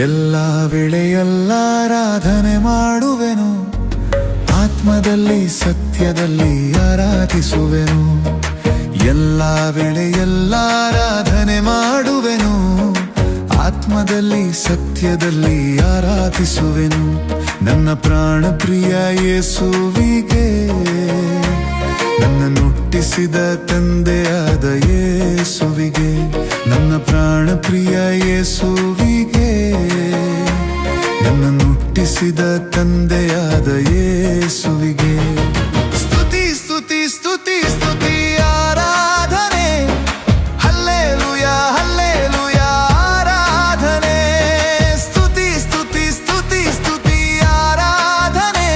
ಎಲ್ಲ ವೇಳೆಯೆಲ್ಲ ಆರಾಧನೆ ಮಾಡುವೆನು, ಆತ್ಮದಲ್ಲಿ ಸತ್ಯದಲ್ಲಿ ಆರಾಧಿಸುವೆನು. ಎಲ್ಲ ವೇಳೆಯೆಲ್ಲ ಆರಾಧನೆ ಮಾಡುವೆನು, ಆತ್ಮದಲ್ಲಿ ಸತ್ಯದಲ್ಲಿ ಆರಾಧಿಸುವೆನು. ನನ್ನ ಪ್ರಾಣ ಪ್ರಿಯ ಯೇಸುವಿಗೆ, ನನ್ನನ್ನು ಹುಟ್ಟಿಸಿದ ತಂದೆಯಾದ ಯೇಸುವಿಗೆ, ನನ್ನ ಪ್ರಾಣ ಪ್ರಿಯ ಯೇಸುವಿಗೆ, ನನ್ನನ್ನು ಹುಟ್ಟಿಸಿದ ತಂದೆಯಾದ ಯೇಸುವಿಗೆ. ಸ್ತುತಿ ಸ್ತುತಿ ಸ್ತುತಿ ಸ್ತುತಿ ಆರಾಧನೆ, ಹಲ್ಲೆಲೂಯಾ ಹಲ್ಲೆಲೂಯಾ ಆರಾಧನೆ. ಸ್ತುತಿ ಸ್ತುತಿ ಸ್ತುತಿ ಸ್ತುತಿ ಆರಾಧನೆ,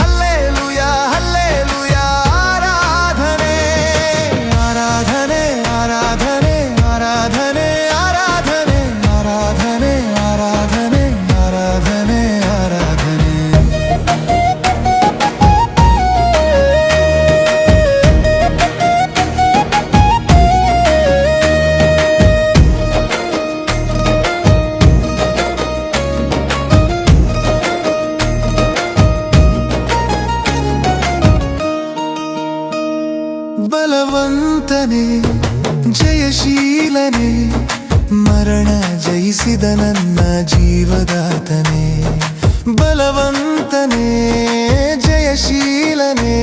ಹಲ್ಲೆಲೂಯಾ ಹಲ್ಲೆಲೂಯಾ ಆರಾಧನೆ. ಆರಾಧನೆ ಆರಾಧನೆ ಆರಾಧನೆ ಆರಾಧನೆ ಆರಾಧನೆ ಆರಾಧನೆ ಆರಾಧನೆ ಆರಾಧನೆ. ಬಲವಂತನೇ ಜಯಶೀಲನೇ, ಮರಣ ಜಯಿಸಿದ ನನ್ನ ಜೀವದಾತನೇ. ಬಲವಂತನೇ ಜಯಶೀಲನೇ,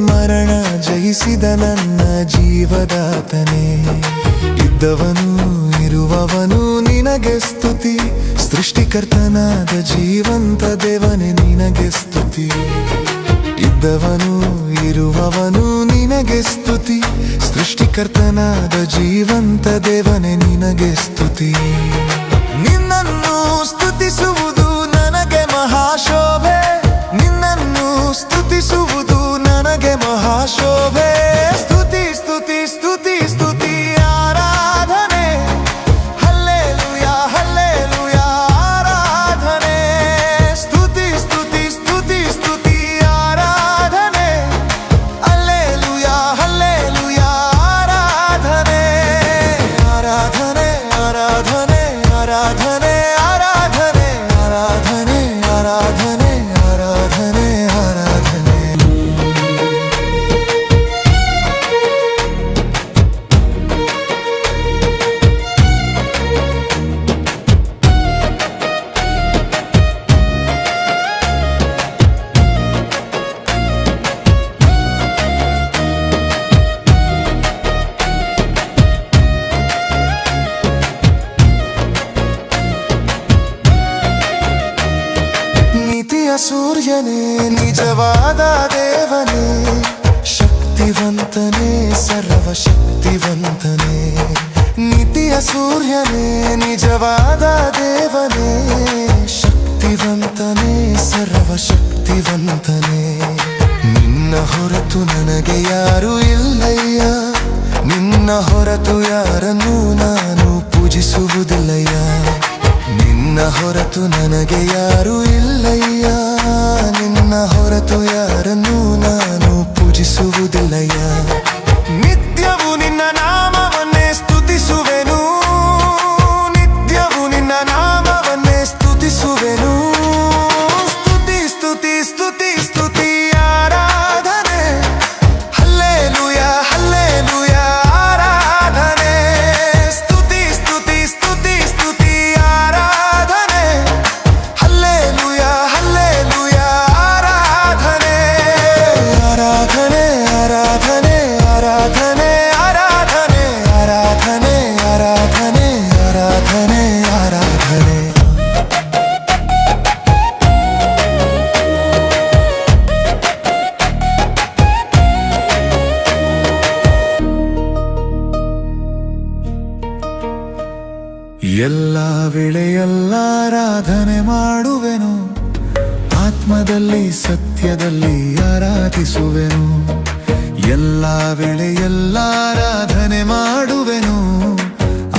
ಮರಣ ಜಯಿಸಿದ ನನ್ನ ಜೀವದಾತನೇ. ಇದ್ದವನು ಇರುವವನು ನಿನಗೆ ಸ್ತುತಿ, ಸೃಷ್ಟಿಕರ್ತನಾದ ಜೀವಂತ ದೇವನೇ ನಿನಗೆ ಸ್ತುತಿ. ಇದ್ದವನು ಇರುವವನು ನಿನಗೆ ಸ್ತುತಿ, ಸೃಷ್ಟಿಕರ್ತನಾದ ಜೀವಂತ ದೇವನೇ ನಿನಗೆ ಸ್ತುತಿ. ನಿನ್ನನ್ನು ಸ್ತುತಿಸುವುದು ನನಗೆ ಮಹಾಶೋಭೆ, ನಿನ್ನನ್ನು ಸ್ತುತಿಸುವುದು ನನಗೆ ಮಹಾಶೋಭೆ. ಸ್ತುತಿ ಸ್ತುತಿ ಸ್ತುತಿ ಸ್ತುತಿ ಆರಾಧನೆ, ಹಲ್ಲೆಲೂಯಾ ಹಲ್ಲೆಲೂಯಾ ಆರಾಧನೆ. ಸ್ತುತಿ ಸ್ತುತಿ ಸ್ತುತಿ ಸ್ತುತಿ ಆರಾಧನೆ, ಹಲ್ಲೆಲೂಯಾ ಹಲ್ಲೆಲೂಯಾ ಆರಾಧನೆ. ಆರಾಧನೆ ಆರಾಧನೆ ಆರಾಧನೆ ಆರಾಧನೆ ಆರಾಧನೆ ಆರಾಧನೆ ಆರಾಧನೆ ಆರಾಧನೆ. ನೀತಿಯ ಸೂರ್ಯನೇ, ನಿಜವಾದ ದೇವನೇ, ಶಕ್ತಿವಂತನೇ ಸರ್ವಶಕ್ತಿವಂತನೇ. ನೀತಿಯ ಸೂರ್ಯನೇ, ನಿಜವಾದ ದೇವನೇ, ಶಕ್ತಿವಂತನೇ ಸರ್ವಶಕ್ತಿವಂತನೇ. ನಿನ್ನ ಹೊರತು ನನಗೆ ಯಾರು ಇಲ್ಲಯ್ಯ, ನಿನ್ನ ಹೊರತು ಯಾರನ್ನು ನಾನು ಪೂಜಿಸುವುದಿಲ್ಲಯ್ಯ. ನಿನ್ನ ಹೊರತು ನನಗೆ ಯಾರು ಇಲ್ಲಯ್ಯ, ನಿನ್ನ ಹೊರತು ಯಾರನ್ನು ನಾನು ಪೂಜಿಸುವುದಿಲ್ಲಯ್ಯ. ನಿತ್ಯವು ನಿನ್ನ ನಾಮವನ್ನೇ ಸ್ತುತಿಸುವೆನು, ನಿತ್ಯವು ನಿನ್ನ ನಾಮವನ್ನೇ ಸ್ತುತಿಸುವೆನು. ಸ್ತುತಿ ಸ್ತುತಿ ಸ್ತುತಿ ಸ್ತುತಿ ಆರಾಧನೆ, ಹಲ್ಲೆಲೂಯಾ ಹಲ್ಲೆಲೂಯಾ ಆರಾಧನೆ. ಸ್ತುತಿ ಸ್ತುತಿ ಸ್ತುತಿ ಸ್ತುತಿ ಆರಾಧನೆ, ಹಲ್ಲೆಲೂಯಾ ಹಲ್ಲೆಲೂಯಾ ಆರಾಧನೆ. ಆರಾಧನೆ ಆರಾಧನೆ ಆರಾಧನೆ ಆರಾಧನೆ ಆರಾಧನೆ ಆರಾಧನೆ ಆರಾಧನೆ ಆರಾಧನೆ. ಎಲ್ಲ ವೇಳೆಯೆಲ್ಲ ಆರಾಧನೆ ಮಾಡುವೆನು, ಆತ್ಮದಲ್ಲಿ ಸತ್ಯದಲ್ಲಿ ಆರಾಧಿಸುವೆನು. ಎಲ್ಲ ವೇಳೆಯೆಲ್ಲ ಆರಾಧನೆ ಮಾಡುವೆನು,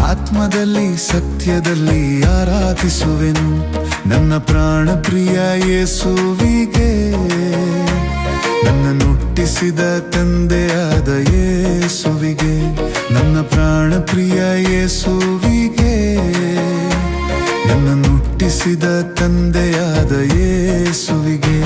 ಆತ್ಮದಲ್ಲಿ ಸತ್ಯದಲ್ಲಿ ಆರಾಧಿಸುವೆನು. ನನ್ನ ಪ್ರಾಣ ಪ್ರಿಯ ಯೇಸುವಿಗೆ, ನನ್ನನ್ನು ಹುಟ್ಟಿಸಿದ ತಂದೆಯಾದ ಯೇಸುವಿಗೆ, ನನ್ನ ಪ್ರಾಣ ಪ್ರಿಯ ಯೇಸುವಿಗೆ, ನನ್ನ ಹುಟ್ಟಿಸಿದ ತಂದೆಯಾದ ಯೇಸುವಿಗೆ